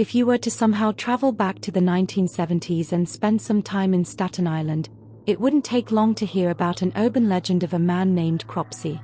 If you were to somehow travel back to the 1970s and spend some time in Staten Island, it wouldn't take long to hear about an urban legend of a man named Cropsey.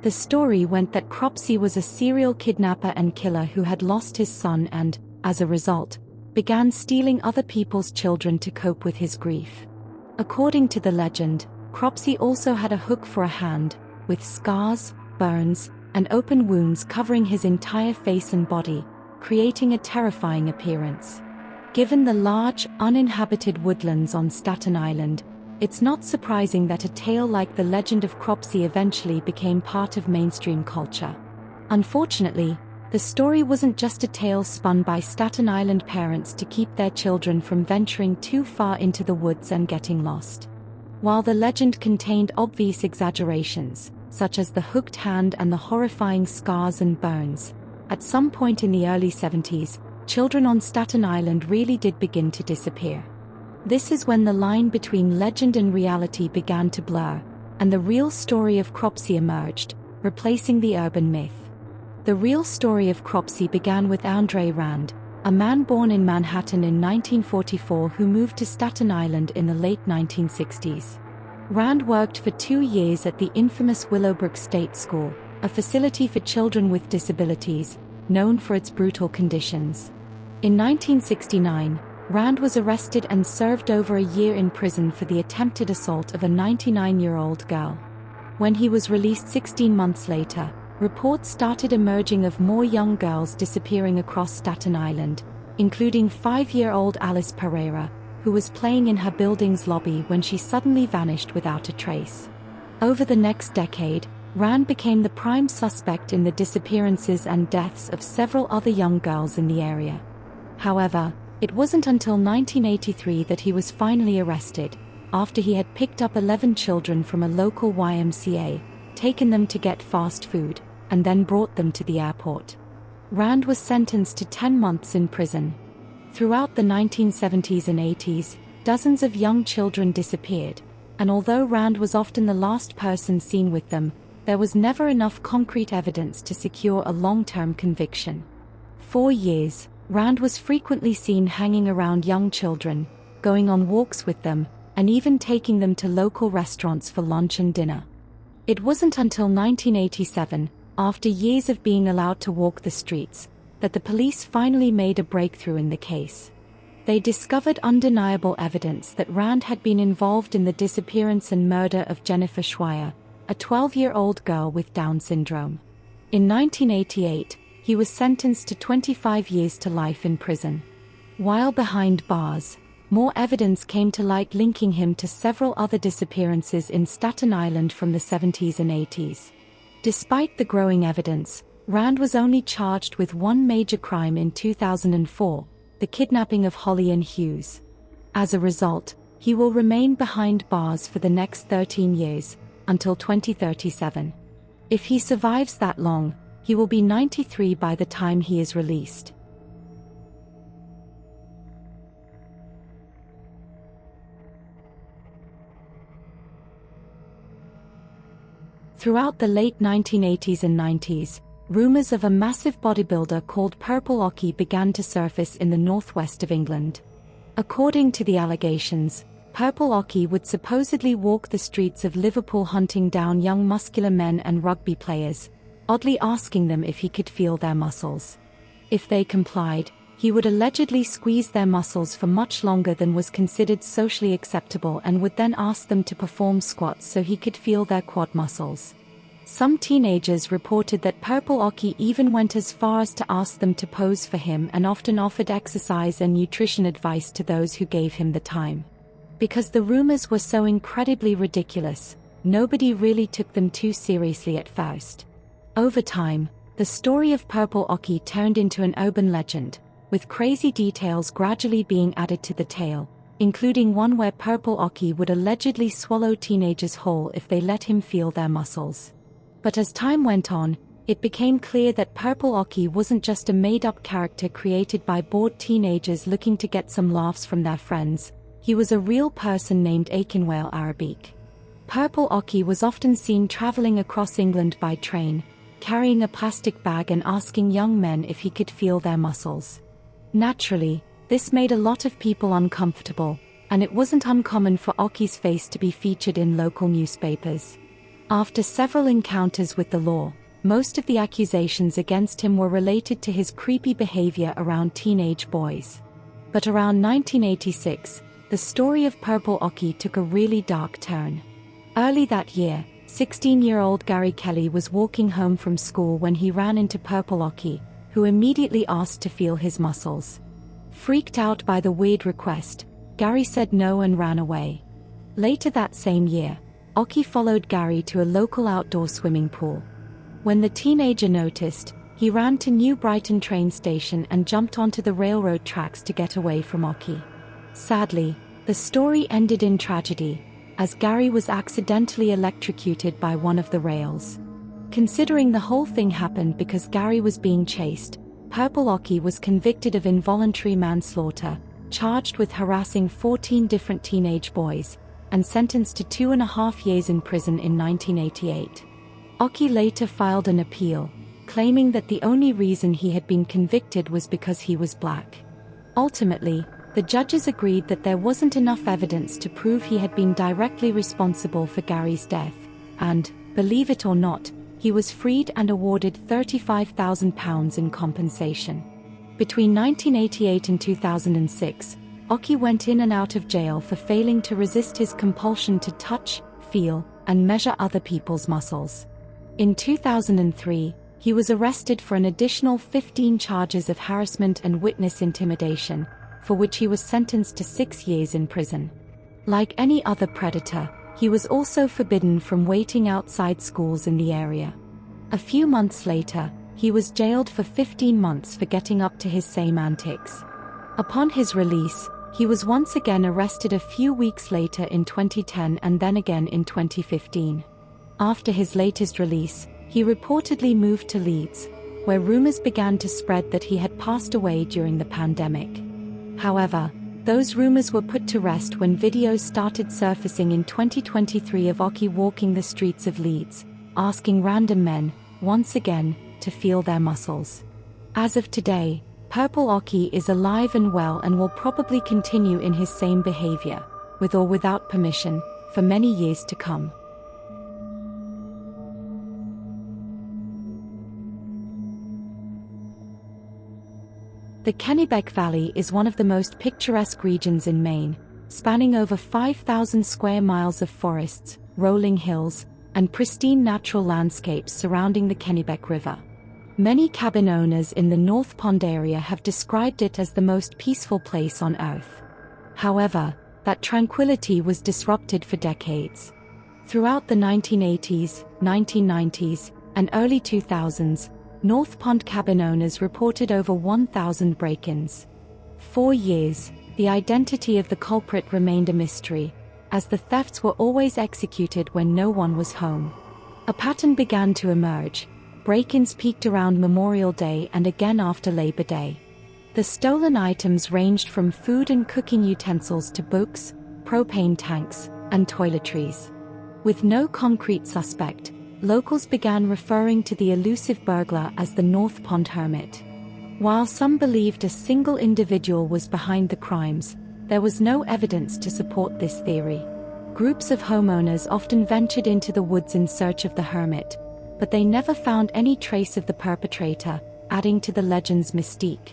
The story went that Cropsey was a serial kidnapper and killer who had lost his son and, as a result, began stealing other people's children to cope with his grief. According to the legend, Cropsey also had a hook for a hand, with scars, burns, and open wounds covering his entire face and body, creating a terrifying appearance. Given the large, uninhabited woodlands on Staten Island, it's not surprising that a tale like the legend of Cropsey eventually became part of mainstream culture. Unfortunately, the story wasn't just a tale spun by Staten Island parents to keep their children from venturing too far into the woods and getting lost. While the legend contained obvious exaggerations, such as the hooked hand and the horrifying scars and burns, at some point in the early 70s, children on Staten Island really did begin to disappear. This is when the line between legend and reality began to blur, and the real story of Cropsey emerged, replacing the urban myth. The real story of Cropsey began with Andre Rand, a man born in Manhattan in 1944 who moved to Staten Island in the late 1960s. Rand worked for 2 years at the infamous Willowbrook State School, a facility for children with disabilities, known for its brutal conditions. In 1969, Rand was arrested and served over a year in prison for the attempted assault of a 99-year-old girl. When he was released 16 months later, reports started emerging of more young girls disappearing across Staten Island, including 5-year-old Alice Pereira, who was playing in her building's lobby when she suddenly vanished without a trace. Over the next decade, Rand became the prime suspect in the disappearances and deaths of several other young girls in the area. However, it wasn't until 1983 that he was finally arrested, after he had picked up 11 children from a local YMCA, taken them to get fast food, and then brought them to the airport. Rand was sentenced to 10 months in prison. Throughout the 1970s and 80s, dozens of young children disappeared, and although Rand was often the last person seen with them, there was never enough concrete evidence to secure a long-term conviction. For years, Rand was frequently seen hanging around young children, going on walks with them, and even taking them to local restaurants for lunch and dinner. It wasn't until 1987, after years of being allowed to walk the streets, that the police finally made a breakthrough in the case. They discovered undeniable evidence that Rand had been involved in the disappearance and murder of Jennifer Schweier, a 12-year-old girl with Down syndrome. In 1988, he was sentenced to 25 years to life in prison. While behind bars, more evidence came to light linking him to several other disappearances in Staten Island from the 70s and 80s. Despite the growing evidence, Rand was only charged with one major crime in 2004, the kidnapping of Holly Ann Hughes. As a result, he will remain behind bars for the next 13 years, until 2037. If he survives that long, he will be 93 by the time he is released. Throughout the late 1980s and 90s, rumors of a massive bodybuilder called Purple Ocky began to surface in the northwest of England. According to the allegations, Purple Ocky would supposedly walk the streets of Liverpool hunting down young muscular men and rugby players, oddly asking them if he could feel their muscles. If they complied, he would allegedly squeeze their muscles for much longer than was considered socially acceptable and would then ask them to perform squats so he could feel their quad muscles. Some teenagers reported that Purple Ocky even went as far as to ask them to pose for him and often offered exercise and nutrition advice to those who gave him the time. Because the rumors were so incredibly ridiculous, nobody really took them too seriously at first. Over time, the story of Purple Ocky turned into an urban legend, with crazy details gradually being added to the tale, including one where Purple Ocky would allegedly swallow teenagers whole if they let him feel their muscles. But as time went on, it became clear that Purple Ocky wasn't just a made-up character created by bored teenagers looking to get some laughs from their friends. He was a real person named Akinwale Arabic. Purple Ocky was often seen traveling across England by train, carrying a plastic bag and asking young men if he could feel their muscles. Naturally, this made a lot of people uncomfortable, and it wasn't uncommon for Oki's face to be featured in local newspapers. After several encounters with the law, most of the accusations against him were related to his creepy behavior around teenage boys. But around 1986, the story of Purple Oki took a really dark turn. Early that year, 16-year-old Gary Kelly was walking home from school when he ran into Purple Oki, who immediately asked to feel his muscles. Freaked out by the weird request, Gary said no and ran away. Later that same year, Oki followed Gary to a local outdoor swimming pool. When the teenager noticed, he ran to New Brighton train station and jumped onto the railroad tracks to get away from Oki. Sadly, the story ended in tragedy, as Gary was accidentally electrocuted by one of the rails. Considering the whole thing happened because Gary was being chased, Purple Oki was convicted of involuntary manslaughter, charged with harassing 14 different teenage boys, and sentenced to 2.5 years in prison in 1988. Oki later filed an appeal, claiming that the only reason he had been convicted was because he was black. Ultimately, the judges agreed that there wasn't enough evidence to prove he had been directly responsible for Gary's death, and, believe it or not, he was freed and awarded £35,000 in compensation. Between 1988 and 2006, Oki went in and out of jail for failing to resist his compulsion to touch, feel, and measure other people's muscles. In 2003, he was arrested for an additional 15 charges of harassment and witness intimidation, for which he was sentenced to 6 years in prison. Like any other predator, he was also forbidden from waiting outside schools in the area. A few months later, he was jailed for 15 months for getting up to his same antics. Upon his release, he was once again arrested a few weeks later in 2010 and then again in 2015. After his latest release, he reportedly moved to Leeds, where rumors began to spread that he had passed away during the pandemic. However, those rumors were put to rest when videos started surfacing in 2023 of Oki walking the streets of Leeds, asking random men, once again, to feel their muscles. As of today, Purple Oki is alive and well and will probably continue in his same behavior, with or without permission, for many years to come. The Kennebec Valley is one of the most picturesque regions in Maine, spanning over 5,000 square miles of forests, rolling hills, and pristine natural landscapes surrounding the Kennebec River. Many cabin owners in the North Pond area have described it as the most peaceful place on Earth. However, that tranquility was disrupted for decades. Throughout the 1980s, 1990s, and early 2000s, North Pond cabin owners reported over 1,000 break-ins. For years, the identity of the culprit remained a mystery, as the thefts were always executed when no one was home. A pattern began to emerge. Break-ins peaked around Memorial Day and again after Labor Day. The stolen items ranged from food and cooking utensils to books, propane tanks, and toiletries. With no concrete suspect, locals began referring to the elusive burglar as the North Pond Hermit. While some believed a single individual was behind the crimes, there was no evidence to support this theory. Groups of homeowners often ventured into the woods in search of the hermit, but they never found any trace of the perpetrator, adding to the legend's mystique.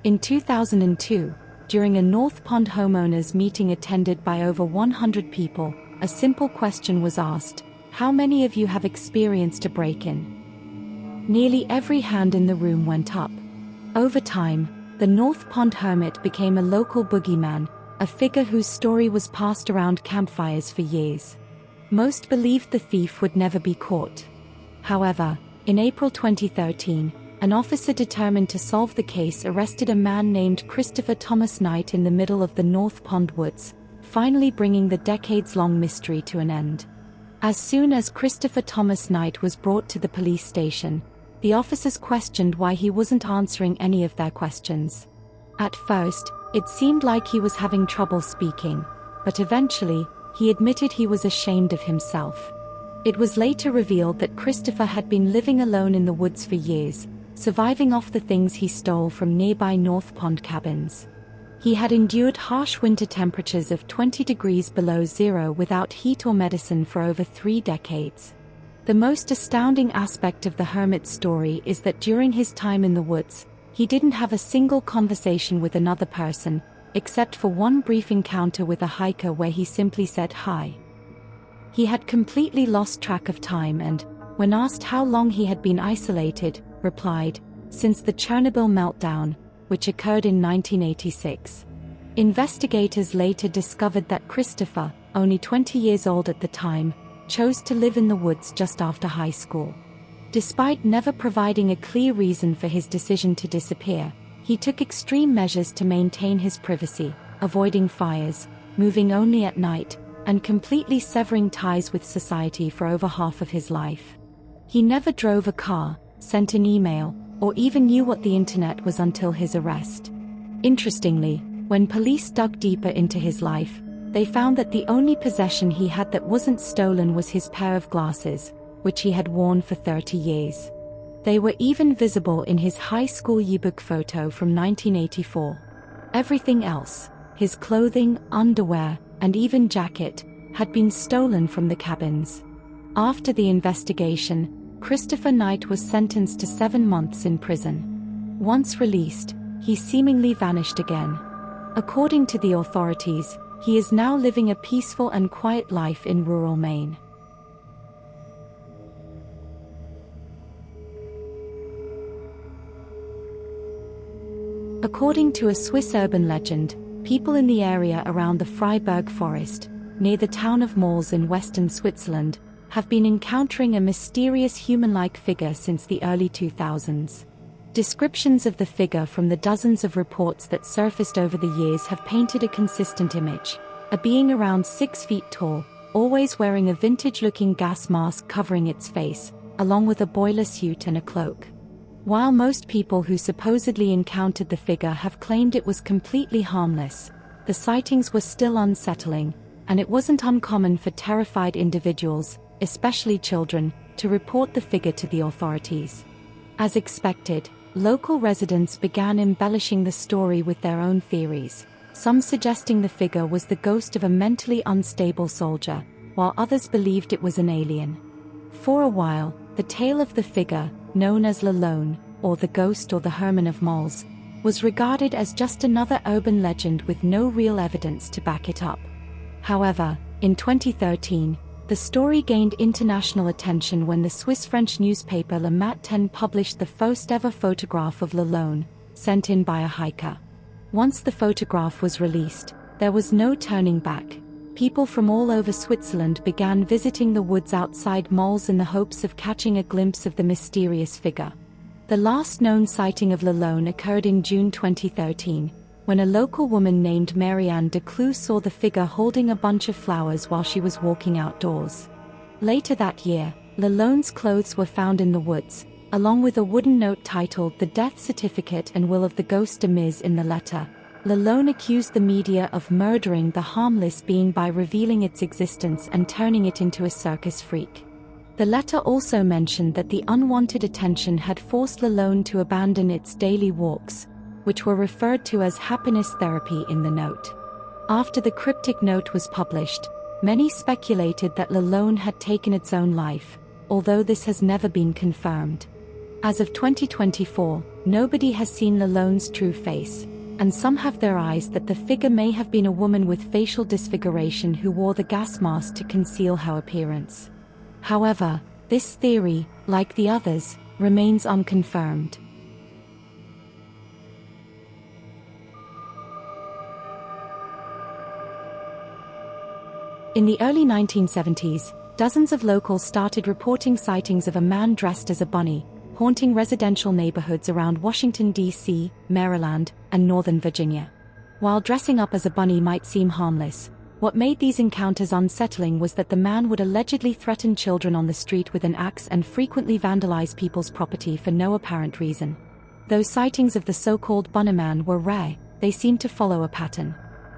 In 2002, during a North Pond homeowners meeting attended by over 100 people, a simple question was asked: how many of you have experienced a break-in? Nearly every hand in the room went up. Over time, the North Pond Hermit became a local boogeyman, a figure whose story was passed around campfires for years. Most believed the thief would never be caught. However, in April 2013, an officer determined to solve the case arrested a man named Christopher Thomas Knight in the middle of the North Pond woods, finally bringing the decades-long mystery to an end. As soon as Christopher Thomas Knight was brought to the police station, the officers questioned why he wasn't answering any of their questions. At first, it seemed like he was having trouble speaking, but eventually, he admitted he was ashamed of himself. It was later revealed that Christopher had been living alone in the woods for years, surviving off the things he stole from nearby North Pond cabins. He had endured harsh winter temperatures of 20 degrees below zero without heat or medicine for over 3 decades. The most astounding aspect of the hermit's story is that during his time in the woods, he didn't have a single conversation with another person, except for one brief encounter with a hiker where he simply said hi. He had completely lost track of time and, when asked how long he had been isolated, replied, "Since the Chernobyl meltdown, which occurred in 1986. Investigators later discovered that Christopher, only 20 years old at the time, chose to live in the woods just after high school. Despite never providing a clear reason for his decision to disappear, he took extreme measures to maintain his privacy, avoiding fires, moving only at night, and completely severing ties with society for over half of his life. He never drove a car, sent an email, or even knew what the internet was until his arrest. Interestingly, when police dug deeper into his life, they found that the only possession he had that wasn't stolen was his pair of glasses, which he had worn for 30 years. They were even visible in his high school yearbook photo from 1984. Everything else, his clothing, underwear, and even jacket, had been stolen from the cabins. After the investigation, Christopher Knight was sentenced to 7 months in prison. Once released, he seemingly vanished again. According to the authorities, he is now living a peaceful and quiet life in rural Maine. According to a Swiss urban legend, people in the area around the Freiberg forest, near the town of Mols in western Switzerland, have been encountering a mysterious human-like figure since the early 2000s. Descriptions of the figure from the dozens of reports that surfaced over the years have painted a consistent image: a being around 6 feet tall, always wearing a vintage-looking gas mask covering its face, along with a boiler suit and a cloak. While most people who supposedly encountered the figure have claimed it was completely harmless, the sightings were still unsettling, and it wasn't uncommon for terrified individuals, especially children, to report the figure to the authorities. As expected, local residents began embellishing the story with their own theories, some suggesting the figure was the ghost of a mentally unstable soldier, while others believed it was an alien. For a while, the tale of the figure, known as Lalone, or the Ghost or the Herman of Mols, was regarded as just another urban legend with no real evidence to back it up. However, in 2013, the story gained international attention when the Swiss-French newspaper Le Matin published the first ever photograph of Lalone, sent in by a hiker. Once the photograph was released, there was no turning back. People from all over Switzerland began visiting the woods outside Mols in the hopes of catching a glimpse of the mysterious figure. The last known sighting of Lalone occurred in June 2013, when a local woman named Marianne Declue saw the figure holding a bunch of flowers while she was walking outdoors. Later that year, Lalone's clothes were found in the woods, along with a wooden note titled "The Death Certificate and Will of the Ghost de Mise." In the letter, Lalone accused the media of murdering the harmless being by revealing its existence and turning it into a circus freak. The letter also mentioned that the unwanted attention had forced Lalone to abandon its daily walks, which were referred to as happiness therapy in the note. After the cryptic note was published, many speculated that Lalone had taken its own life, although this has never been confirmed. As of 2024, nobody has seen Lalone's true face, and some have theorized that the figure may have been a woman with facial disfiguration who wore the gas mask to conceal her appearance. However, this theory, like the others, remains unconfirmed. In the early 1970s, dozens of locals started reporting sightings of a man dressed as a bunny, haunting residential neighborhoods around Washington, D.C., Maryland, and Northern Virginia. While dressing up as a bunny might seem harmless, what made these encounters unsettling was that the man would allegedly threaten children on the street with an axe and frequently vandalize people's property for no apparent reason. Though sightings of the so-called Bunnyman were rare, they seemed to follow a pattern.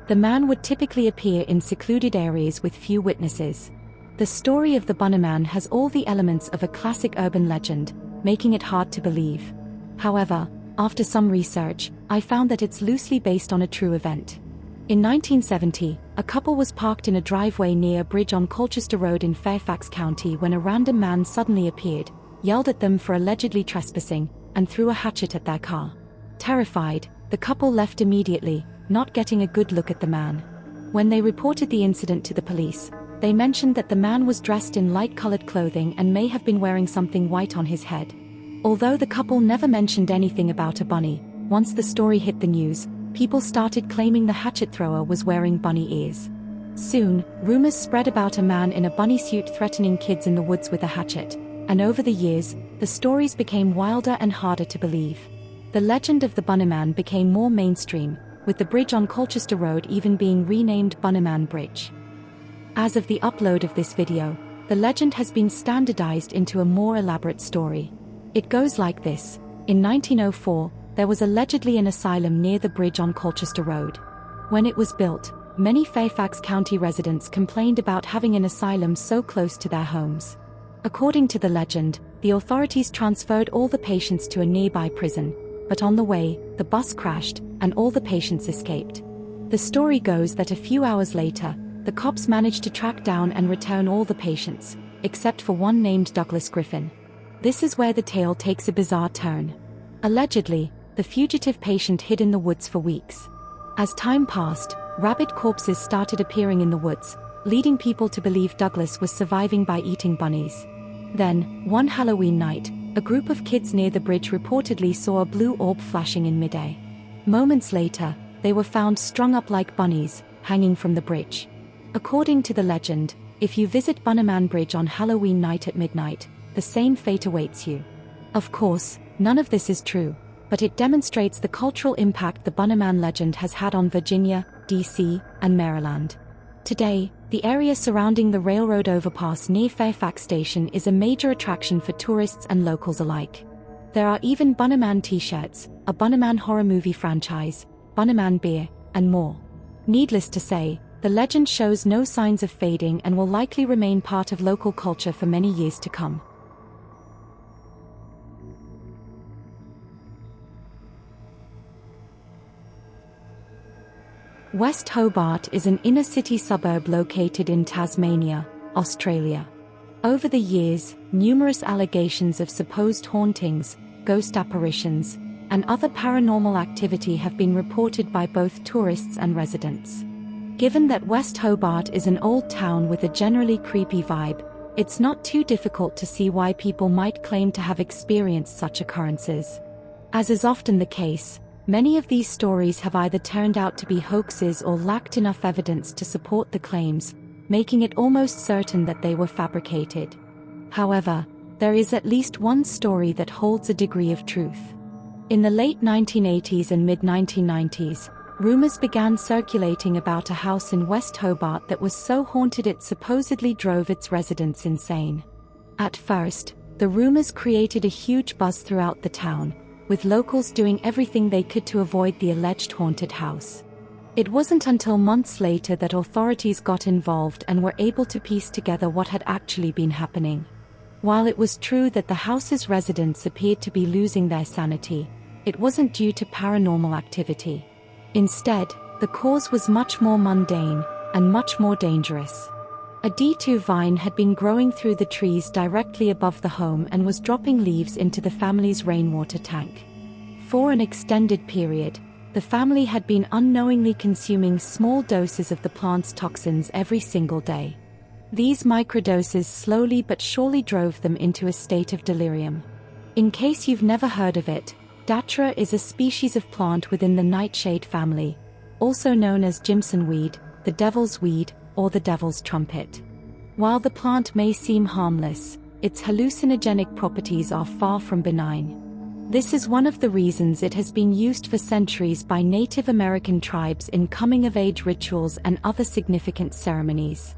The man would typically appear in secluded areas with few witnesses. The story of the Bunnyman has all the elements of a classic urban legend, making it hard to believe. However, after some research, I found that it's loosely based on a true event. In 1970, a couple was parked in a driveway near a bridge on Colchester Road in Fairfax County when a random man suddenly appeared, yelled at them for allegedly trespassing, and threw a hatchet at their car. Terrified, the couple left immediately, not getting a good look at the man. When they reported the incident to the police, they mentioned that the man was dressed in light-colored clothing and may have been wearing something white on his head. Although the couple never mentioned anything about a bunny, once the story hit the news, people started claiming the hatchet thrower was wearing bunny ears. Soon, rumors spread about a man in a bunny suit threatening kids in the woods with a hatchet, and over the years, the stories became wilder and harder to believe. The legend of the Bunnyman became more mainstream, with the bridge on Colchester Road even being renamed Bunnyman Bridge. As of the upload of this video, the legend has been standardized into a more elaborate story. It goes like this. In 1904, there was allegedly an asylum near the bridge on Colchester Road. When it was built, many Fairfax County residents complained about having an asylum so close to their homes. According to the legend, the authorities transferred all the patients to a nearby prison, but on the way, the bus crashed, and all the patients escaped. The story goes that a few hours later, the cops managed to track down and return all the patients, except for one named Douglas Griffin. This is where the tale takes a bizarre turn. Allegedly, the fugitive patient hid in the woods for weeks. As time passed, rabid corpses started appearing in the woods, leading people to believe Douglas was surviving by eating bunnies. Then, one Halloween night, a group of kids near the bridge reportedly saw a blue orb flashing in midair. Moments later, they were found strung up like bunnies, hanging from the bridge. According to the legend, if you visit Bunnyman Bridge on Halloween night at midnight, the same fate awaits you. Of course, none of this is true, but it demonstrates the cultural impact the Bunnyman legend has had on Virginia, D.C., and Maryland. Today, the area surrounding the railroad overpass near Fairfax Station is a major attraction for tourists and locals alike. There are even Bunnyman t-shirts, a Bunnyman horror movie franchise, Bunnyman beer, and more. Needless to say, the legend shows no signs of fading and will likely remain part of local culture for many years to come. West Hobart is an inner-city suburb located in Tasmania, Australia. Over the years, numerous allegations of supposed hauntings, ghost apparitions, and other paranormal activity have been reported by both tourists and residents. Given that West Hobart is an old town with a generally creepy vibe, it's not too difficult to see why people might claim to have experienced such occurrences. As is often the case, many of these stories have either turned out to be hoaxes or lacked enough evidence to support the claims, making it almost certain that they were fabricated. However, there is at least one story that holds a degree of truth. In the late 1980s and mid-1990s, rumors began circulating about a house in West Hobart that was so haunted it supposedly drove its residents insane. At first, the rumors created a huge buzz throughout the town, with locals doing everything they could to avoid the alleged haunted house. It wasn't until months later that authorities got involved and were able to piece together what had actually been happening. While it was true that the house's residents appeared to be losing their sanity, it wasn't due to paranormal activity. Instead, the cause was much more mundane and much more dangerous. A D2 vine had been growing through the trees directly above the home and was dropping leaves into the family's rainwater tank. For an extended period, the family had been unknowingly consuming small doses of the plant's toxins every single day. These microdoses slowly but surely drove them into a state of delirium. In case you've never heard of it, Datura is a species of plant within the nightshade family, also known as Jimson weed, the devil's weed, or the devil's trumpet. While the plant may seem harmless, its hallucinogenic properties are far from benign. This is one of the reasons it has been used for centuries by Native American tribes in coming-of-age rituals and other significant ceremonies.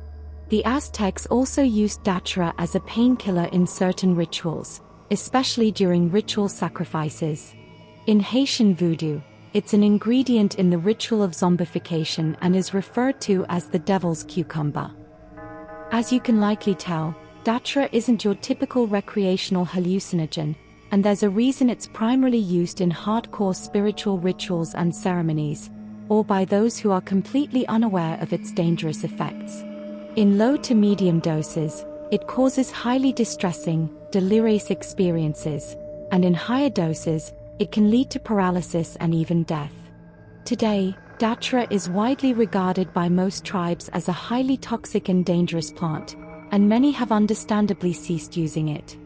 The Aztecs also used Datura as a painkiller in certain rituals, especially during ritual sacrifices. In Haitian voodoo, it's an ingredient in the ritual of zombification and is referred to as the devil's cucumber. As you can likely tell, Datura isn't your typical recreational hallucinogen, and there's a reason it's primarily used in hardcore spiritual rituals and ceremonies, or by those who are completely unaware of its dangerous effects. In low to medium doses, it causes highly distressing, delirious experiences, and in higher doses, it can lead to paralysis and even death. Today, datura is widely regarded by most tribes as a highly toxic and dangerous plant, and many have understandably ceased using it.